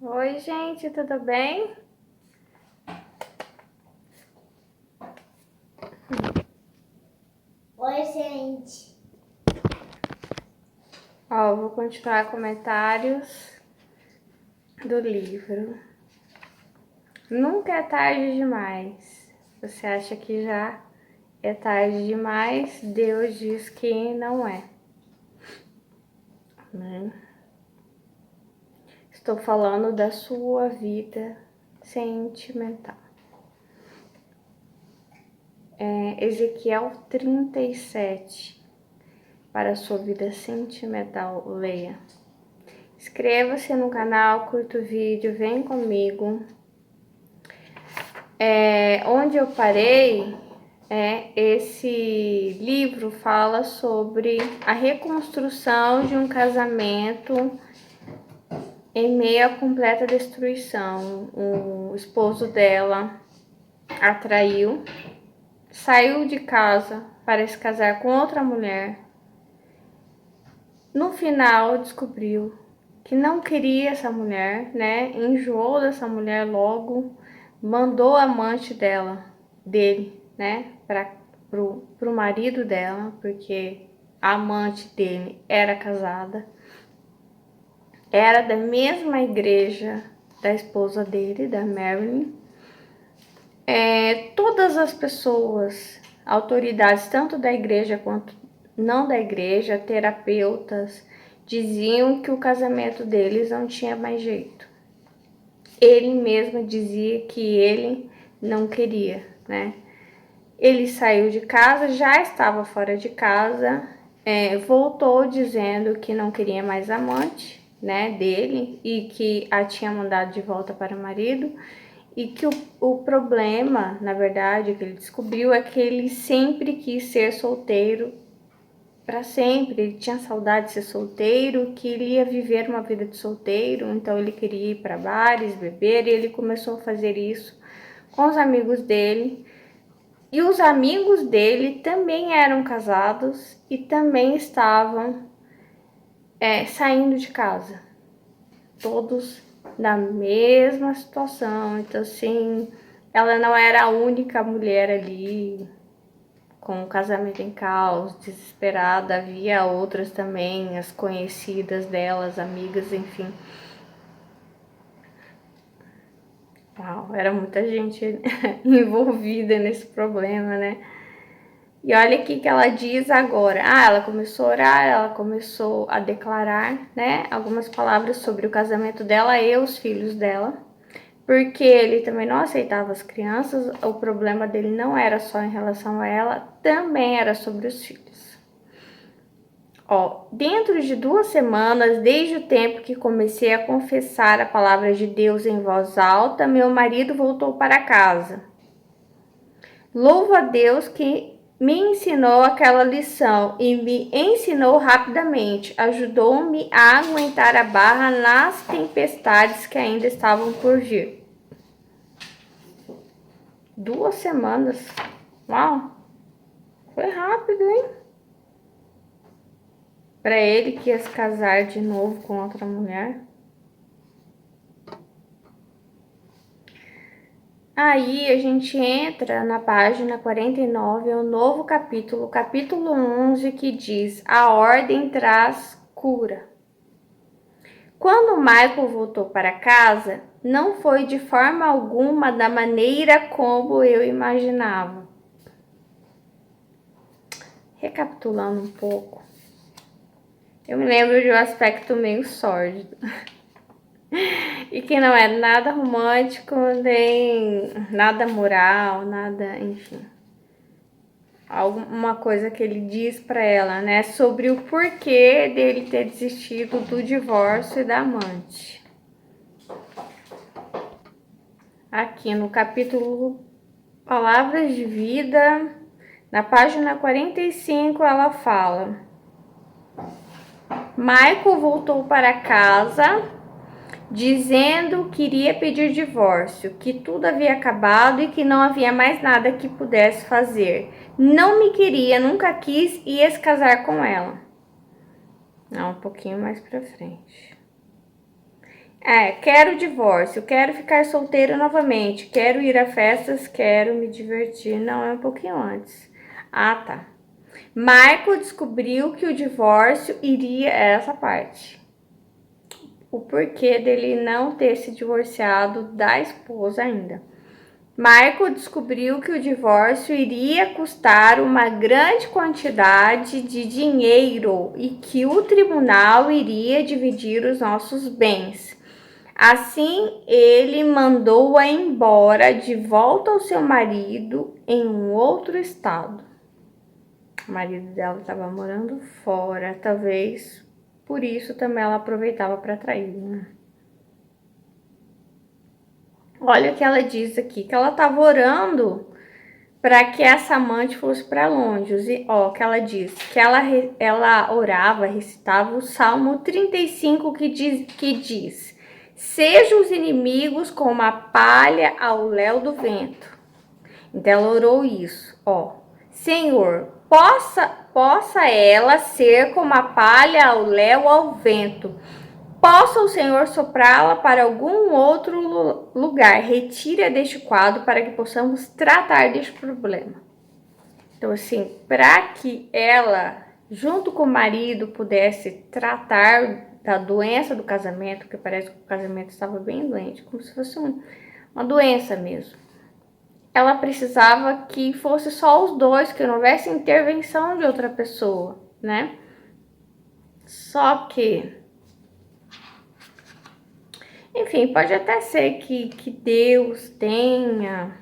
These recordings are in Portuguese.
Oi, gente, tudo bem? Oi, gente. Ó, vou continuar comentários do livro. Nunca é tarde demais. Você acha que já é tarde demais? Deus diz que não é, né? Estou falando da sua vida sentimental. Ezequiel 37. Para a sua vida sentimental, leia. Inscreva-se no canal, curta o vídeo, vem comigo. Onde eu parei, esse livro fala sobre a reconstrução de um casamento em meio à completa destruição. O esposo dela a traiu, saiu de casa para se casar com outra mulher. No final, descobriu que não queria essa mulher, né? Enjoou dessa mulher logo, mandou a amante dele, né? Pro marido dela, porque a amante dele era casada, era da mesma igreja da esposa dele, da Marilyn. Todas as pessoas, autoridades, tanto da igreja quanto não da igreja, terapeutas, diziam que o casamento deles não tinha mais jeito. Ele mesmo dizia que ele não queria, né? Ele saiu de casa, já estava fora de casa, voltou dizendo que não queria mais amante, né, dele, e que a tinha mandado de volta para o marido, e que o problema, na verdade, que ele descobriu é que ele sempre quis ser solteiro para sempre. Ele tinha saudade de ser solteiro, queria viver uma vida de solteiro, então ele queria ir para bares, beber, e ele começou a fazer isso com os amigos dele. E os amigos dele também eram casados e também estavam saindo de casa. Todos na mesma situação. Então, assim, ela não era a única mulher ali com o casamento em caos, desesperada. Havia outras também, as conhecidas delas, amigas, enfim. Uau, era muita gente envolvida nesse problema, né? E olha o que ela diz agora. Ela começou a orar, ela começou a declarar, né, algumas palavras sobre o casamento dela e os filhos dela. Porque ele também não aceitava as crianças, o problema dele não era só em relação a ela, também era sobre os filhos. Dentro de 2 semanas, desde o tempo que comecei a confessar a palavra de Deus em voz alta, meu marido voltou para casa. Louvo a Deus que me ensinou aquela lição e me ensinou rapidamente, ajudou-me a aguentar a barra nas tempestades que ainda estavam por vir. 2 semanas. Uau! Foi rápido, hein? Para ele que ia se casar de novo com outra mulher. Aí a gente entra na página 49, é o novo capítulo, capítulo 11, que diz: a ordem traz cura. Quando Michael voltou para casa, não foi de forma alguma da maneira como eu imaginava. Recapitulando um pouco, eu me lembro de um aspecto meio sórdido. E que não é nada romântico, nem nada moral, nada, enfim. Alguma coisa que ele diz para ela, né, sobre o porquê dele ter desistido do divórcio e da amante. Aqui no capítulo Palavras de Vida, na página 45, ela fala: Michael voltou para casa dizendo que iria pedir divórcio, que tudo havia acabado e que não havia mais nada que pudesse fazer. Não me queria, nunca quis e ia se casar com ela. Não, um pouquinho mais pra frente. Quero divórcio, quero ficar solteiro novamente, quero ir a festas, quero me divertir. Não, é um pouquinho antes. Ah, tá. Michael descobriu que o divórcio iria essa parte. O porquê dele não ter se divorciado da esposa ainda. Michael descobriu que o divórcio iria custar uma grande quantidade de dinheiro e que o tribunal iria dividir os nossos bens. Assim, ele mandou-a embora de volta ao seu marido em um outro estado. O marido dela estava morando fora, talvez por isso também ela aproveitava para trair, né? Olha o que ela diz aqui, que ela estava orando para que essa amante fosse para longe. E ó, que ela diz que ela orava, recitava o Salmo 35 que diz: sejam os inimigos como a palha ao léu do vento. Então ela orou isso, ó. Senhor, possa ela ser como a palha ao léu ao vento. Possa o Senhor soprá-la para algum outro lugar. Retire-a deste quadro para que possamos tratar deste problema. Então, assim, para que ela, junto com o marido, pudesse tratar da doença do casamento, porque parece que o casamento estava bem doente, como se fosse uma doença mesmo. Ela precisava que fosse só os dois, que não houvesse intervenção de outra pessoa, né? Só que, enfim, pode até ser que Deus tenha,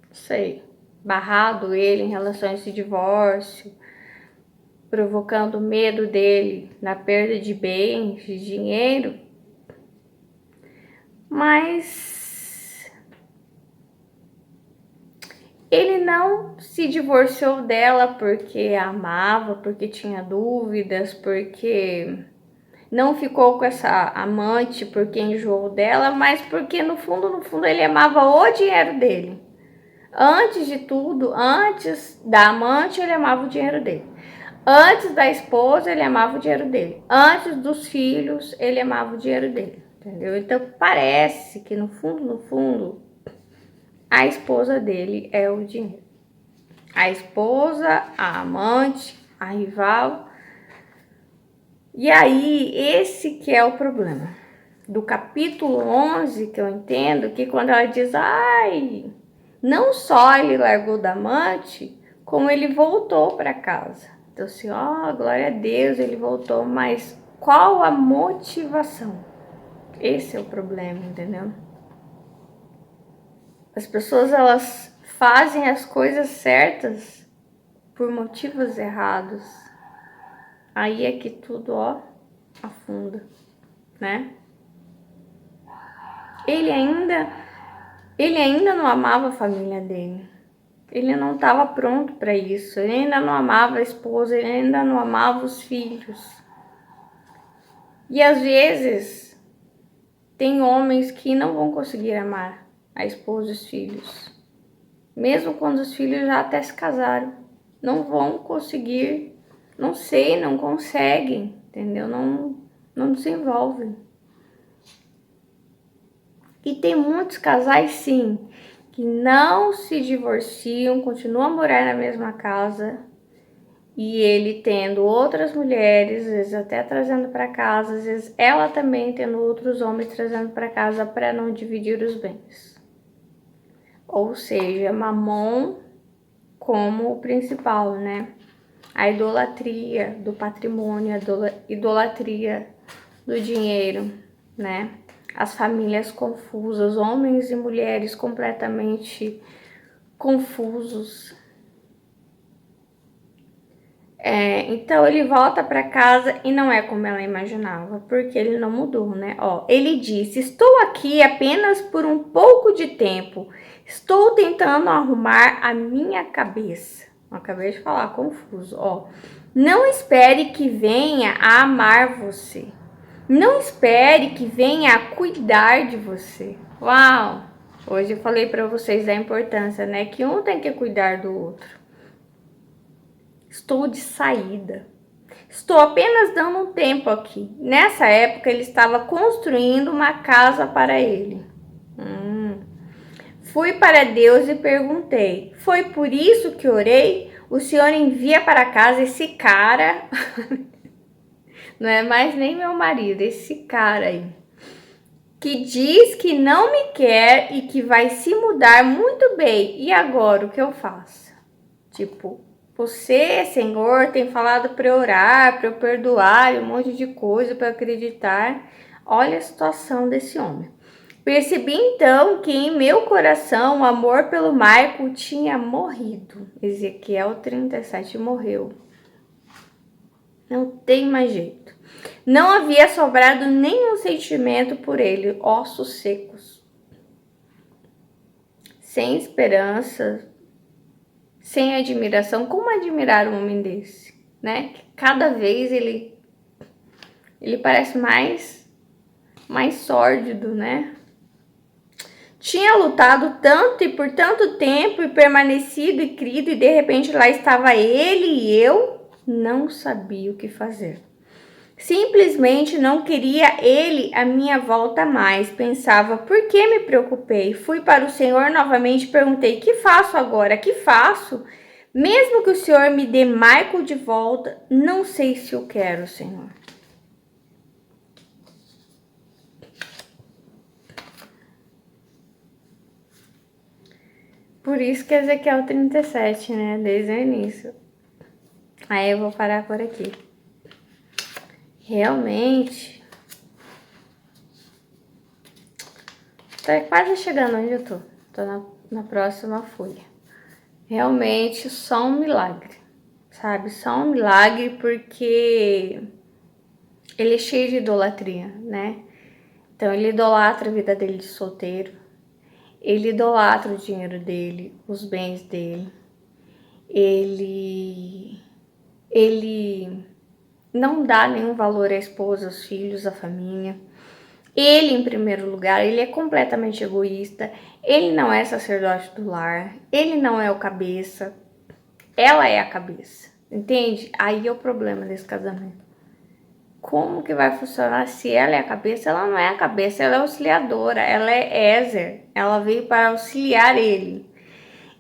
não sei, barrado ele em relação a esse divórcio, provocando medo dele na perda de bens, de dinheiro, mas ele não se divorciou dela porque a amava, porque tinha dúvidas, porque não ficou com essa amante porque enjoou dela, mas porque no fundo ele amava o dinheiro dele. Antes de tudo, antes da amante, ele amava o dinheiro dele. Antes da esposa, ele amava o dinheiro dele. Antes dos filhos, ele amava o dinheiro dele. Entendeu? Então parece que no fundo, a esposa dele é o dinheiro. A esposa, a amante, a rival. E aí, esse que é o problema. Do capítulo 11, que eu entendo, que quando ela diz, ai, não só ele largou da amante, como ele voltou para casa. Então, assim, ó, glória a Deus, ele voltou, mas qual a motivação? Esse é o problema, entendeu? As pessoas, elas fazem as coisas certas por motivos errados. Aí é que tudo, ó, afunda, né? Ele ainda não amava a família dele. Ele não estava pronto para isso. Ele ainda não amava a esposa, ele ainda não amava os filhos. E às vezes tem homens que não vão conseguir amar a esposa e os filhos. Mesmo quando os filhos já até se casaram. Não vão conseguir, não sei, não conseguem, entendeu? Não desenvolvem. E tem muitos casais, sim, que não se divorciam, continuam a morar na mesma casa e ele tendo outras mulheres, às vezes até trazendo para casa, às vezes ela também tendo outros homens trazendo para casa para não dividir os bens. Ou seja, Mamon como o principal, né? A idolatria do patrimônio, a idolatria do dinheiro, né? As famílias confusas, homens e mulheres completamente confusos. Então ele volta para casa e não é como ela imaginava, porque ele não mudou, né? Ó, ele disse: estou aqui apenas por um pouco de tempo. Estou tentando arrumar a minha cabeça. Eu acabei de falar, confuso. Ó, não espere que venha a amar você. Não espere que venha a cuidar de você. Uau! Hoje eu falei para vocês da importância, né? Que um tem que cuidar do outro. Estou de saída. Estou apenas dando um tempo aqui. Nessa época, ele estava construindo uma casa para ele. Fui para Deus e perguntei: foi por isso que orei? O Senhor envia para casa esse cara. Não é mais nem meu marido, esse cara aí. Que diz que não me quer e que vai se mudar muito bem. E agora o que eu faço? Tipo, você, Senhor, tem falado para eu orar, para eu perdoar, um monte de coisa para acreditar. Olha a situação desse homem. Percebi então que em meu coração o amor pelo Michael tinha morrido. Ezequiel 37 morreu. Não tem mais jeito. Não havia sobrado nenhum sentimento por ele, ossos secos. Sem esperança, sem admiração. Como admirar um homem desse, né? Cada vez ele parece mais sórdido, né? Tinha lutado tanto e por tanto tempo e permanecido e crido, e de repente lá estava ele e eu não sabia o que fazer. Simplesmente não queria ele à minha volta mais. Pensava, por que me preocupei? Fui para o Senhor novamente e perguntei, que faço agora? Que faço? Mesmo que o Senhor me dê Michael de volta, não sei se eu quero, Senhor. Por isso que Ezequiel 37, né? Desde o início. Aí eu vou parar por aqui. Realmente. Tá quase chegando onde eu tô. Tô na próxima folha. Realmente só um milagre. Sabe? Só um milagre porque ele é cheio de idolatria, né? Então ele idolatra a vida dele de solteiro. Ele idolatra o dinheiro dele, os bens dele. Ele não dá nenhum valor à esposa, aos filhos, à família. Ele, em primeiro lugar, ele é completamente egoísta. Ele não é sacerdote do lar. Ele não é o cabeça. Ela é a cabeça. Entende? Aí é o problema desse casamento. Como que vai funcionar se ela é a cabeça? Ela não é a cabeça, ela é auxiliadora. Ela é Ezer. Ela veio para auxiliar ele.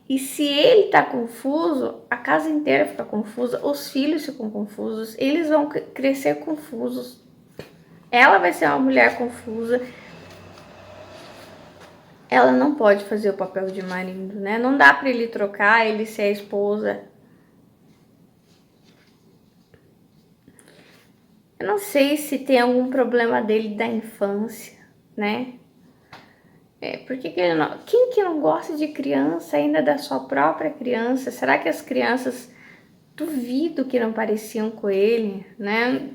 E se ele tá confuso, a casa inteira fica confusa, os filhos ficam confusos, eles vão crescer confusos. Ela vai ser uma mulher confusa. Ela não pode fazer o papel de marido, né? Não dá para ele trocar, ele ser a esposa. Eu não sei se tem algum problema dele da infância, né? Por que ele não... Quem que não gosta de criança, ainda da sua própria criança? Será que as crianças, duvido que não pareciam com ele, né?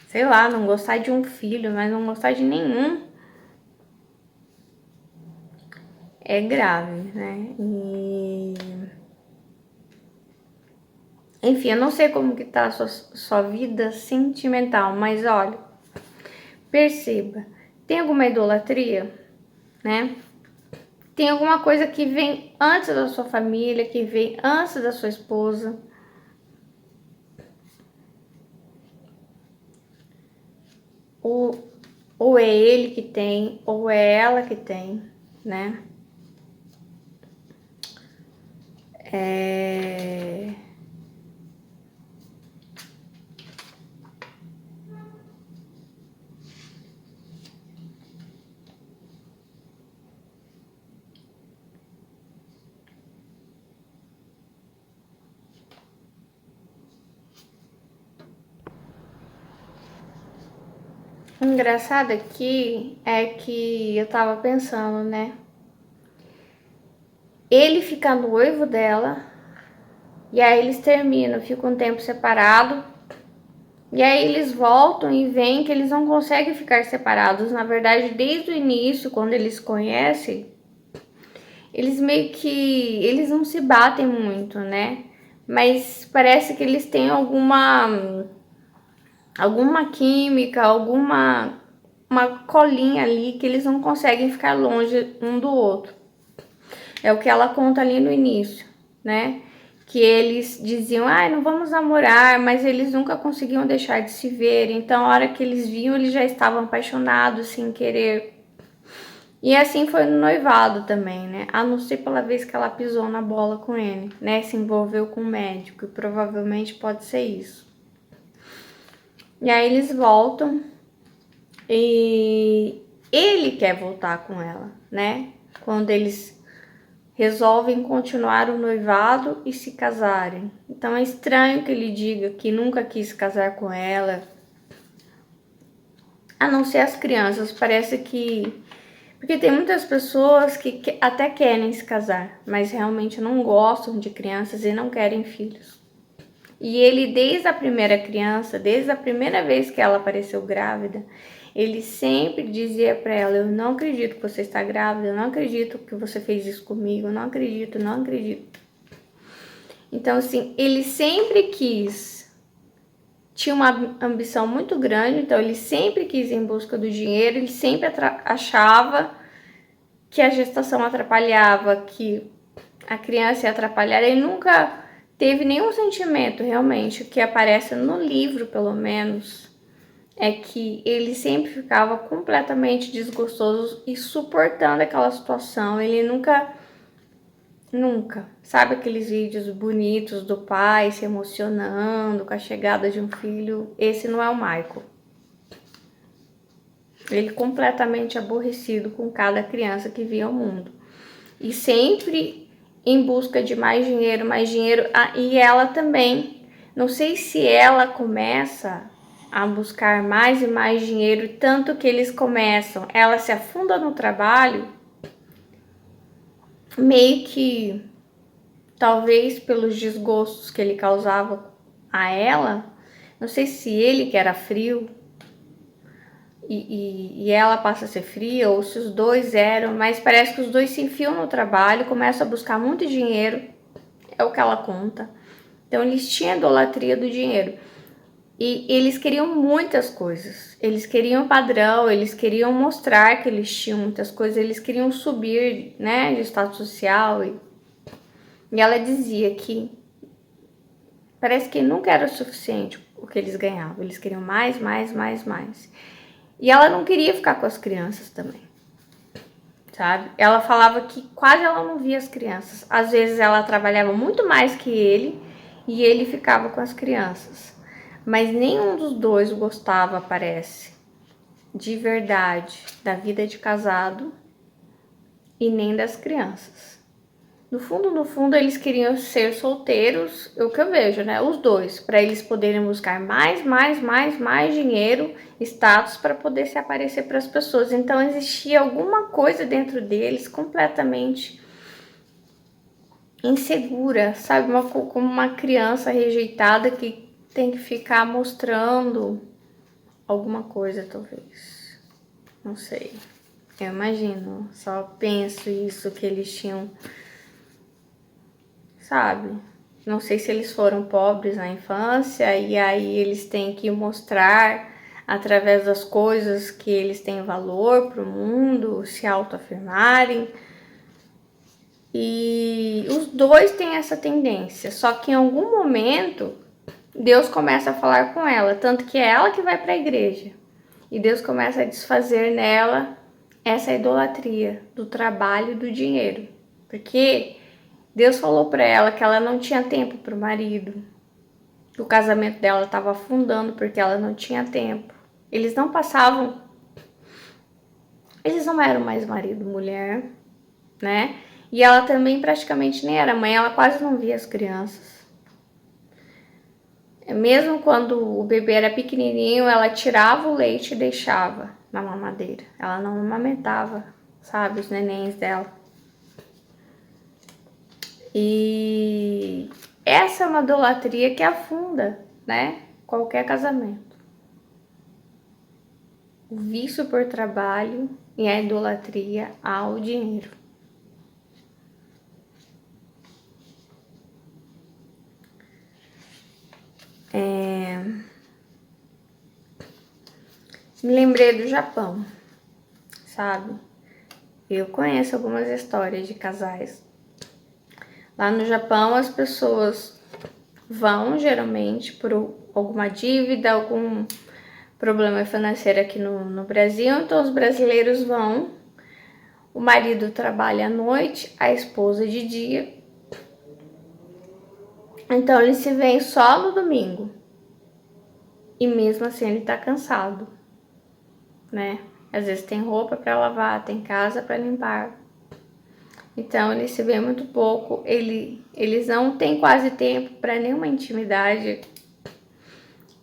Sei lá, não gostar de um filho, mas não gostar de nenhum é grave, né? Enfim, eu não sei como que tá a sua vida sentimental, mas olha, perceba, tem alguma idolatria, né? Tem alguma coisa que vem antes da sua família, que vem antes da sua esposa. Ou é ele que tem, ou é ela que tem, né? O engraçado aqui é que eu tava pensando, né? Ele fica noivo dela, e aí eles terminam, ficam um tempo separado, e aí eles voltam e veem que eles não conseguem ficar separados. Na verdade, desde o início, quando eles conhecem, eles meio que... eles não se batem muito, né? Mas parece que eles têm alguma química, uma colinha ali que eles não conseguem ficar longe um do outro. É o que ela conta ali no início, né? Que eles diziam, não vamos namorar, mas eles nunca conseguiam deixar de se ver. Então, a hora que eles viam, eles já estavam apaixonados, sem querer. E assim foi no noivado também, né? A não ser pela vez que ela pisou na bola com ele, né? Se envolveu com o médico, e provavelmente pode ser isso. E aí eles voltam e ele quer voltar com ela, né? Quando eles resolvem continuar o noivado e se casarem. Então é estranho que ele diga que nunca quis casar com ela, a não ser as crianças. Parece que... Porque tem muitas pessoas que até querem se casar, mas realmente não gostam de crianças e não querem filhos. E ele, desde a primeira criança, desde a primeira vez que ela apareceu grávida, ele sempre dizia para ela: eu não acredito que você está grávida, eu não acredito que você fez isso comigo, eu não acredito, não acredito. Então, assim, ele sempre tinha uma ambição muito grande, então ele sempre quis ir em busca do dinheiro, ele sempre achava que a gestação atrapalhava, que a criança ia atrapalhar, ele nunca teve nenhum sentimento, realmente. O que aparece no livro, pelo menos, é que ele sempre ficava completamente desgostoso e suportando aquela situação. Ele nunca, sabe aqueles vídeos bonitos do pai se emocionando com a chegada de um filho? Esse não é o Michael. Ele completamente aborrecido com cada criança que via ao mundo. E sempre em busca de mais dinheiro, mais dinheiro. E ela também. Não sei se ela começa a buscar mais e mais dinheiro, tanto que eles começam. Ela se afunda no trabalho, meio que, talvez pelos desgostos que ele causava a ela. Não sei se ele que era frio e ela passa a ser fria, ou se os dois eram, mas parece que os dois se enfiam no trabalho, começam a buscar muito dinheiro, é o que ela conta. Então eles tinham idolatria do dinheiro. E eles queriam muitas coisas. Eles queriam padrão, eles queriam mostrar que eles tinham muitas coisas, eles queriam subir, né, de status social. E ela dizia que parece que nunca era o suficiente o que eles ganhavam. Eles queriam mais, mais, mais, mais. E ela não queria ficar com as crianças também, sabe? Ela falava que quase ela não via as crianças. Às vezes ela trabalhava muito mais que ele e ele ficava com as crianças. Mas nenhum dos dois gostava, parece, de verdade, da vida de casado e nem das crianças. No fundo, eles queriam ser solteiros, é o que eu vejo, né? Os dois, para eles poderem buscar mais dinheiro, status, para poder se aparecer para as pessoas. Então, existia alguma coisa dentro deles completamente insegura, sabe? Como uma criança rejeitada que tem que ficar mostrando alguma coisa, talvez. Não sei. Eu imagino, só penso isso, que eles tinham, sabe? Não sei se eles foram pobres na infância e aí eles têm que mostrar através das coisas que eles têm valor para o mundo, se autoafirmarem. E os dois têm essa tendência, só que em algum momento Deus começa a falar com ela, tanto que é ela que vai para a igreja. E Deus começa a desfazer nela essa idolatria do trabalho e do dinheiro. Porque Deus falou para ela que ela não tinha tempo para o marido. O casamento dela estava afundando porque ela não tinha tempo. Eles não passavam... Eles não eram mais marido e mulher, né? E ela também praticamente nem era mãe, ela quase não via as crianças. Mesmo quando o bebê era pequenininho, ela tirava o leite e deixava na mamadeira. Ela não amamentava, sabe, os nenéns dela. E essa é uma idolatria que afunda, né, qualquer casamento. O vício por trabalho e a idolatria ao dinheiro. Me lembrei do Japão, sabe? Eu conheço algumas histórias de casais Lá no Japão, as pessoas vão geralmente por alguma dívida, algum problema financeiro aqui no Brasil, então os brasileiros vão, o marido trabalha à noite, a esposa de dia, então eles se veem só no domingo, e mesmo assim ele tá cansado, né? Às vezes tem roupa para lavar, tem casa para limpar, então eles se veem muito pouco, eles não têm quase tempo para nenhuma intimidade,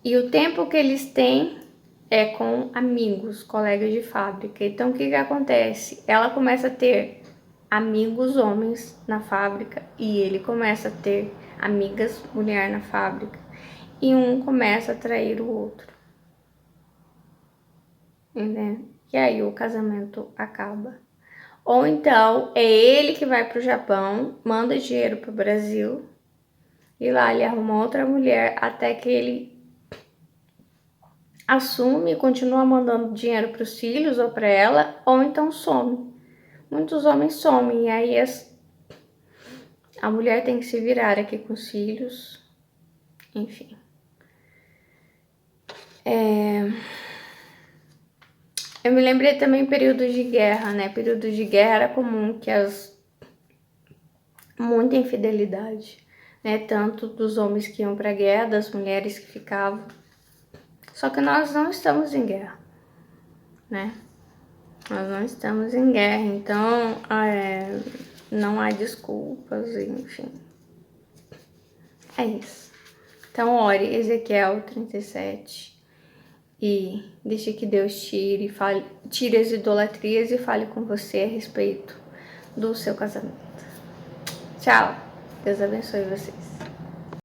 e o tempo que eles têm é com amigos, colegas de fábrica. Então, o que que acontece? Ela começa a ter amigos homens na fábrica e ele começa a ter amigas mulher na fábrica. E um começa a trair o outro. Entende? E aí o casamento acaba. Ou então, é ele que vai pro Japão, manda dinheiro pro Brasil e lá ele arruma outra mulher até que ele assume e continua mandando dinheiro para os filhos ou para ela, ou então some. Muitos homens somem, e aí a mulher tem que se virar aqui com os filhos, enfim. Eu me lembrei também períodos de guerra, né? Períodos de guerra era comum que muita infidelidade, né? Tanto dos homens que iam para a guerra, das mulheres que ficavam. Só que nós não estamos em guerra, né? Nós não estamos em guerra, então não há desculpas, enfim. É isso. Então, ore, Ezequiel 37, e deixe que Deus tire as idolatrias e fale com você a respeito do seu casamento. Tchau. Deus abençoe vocês.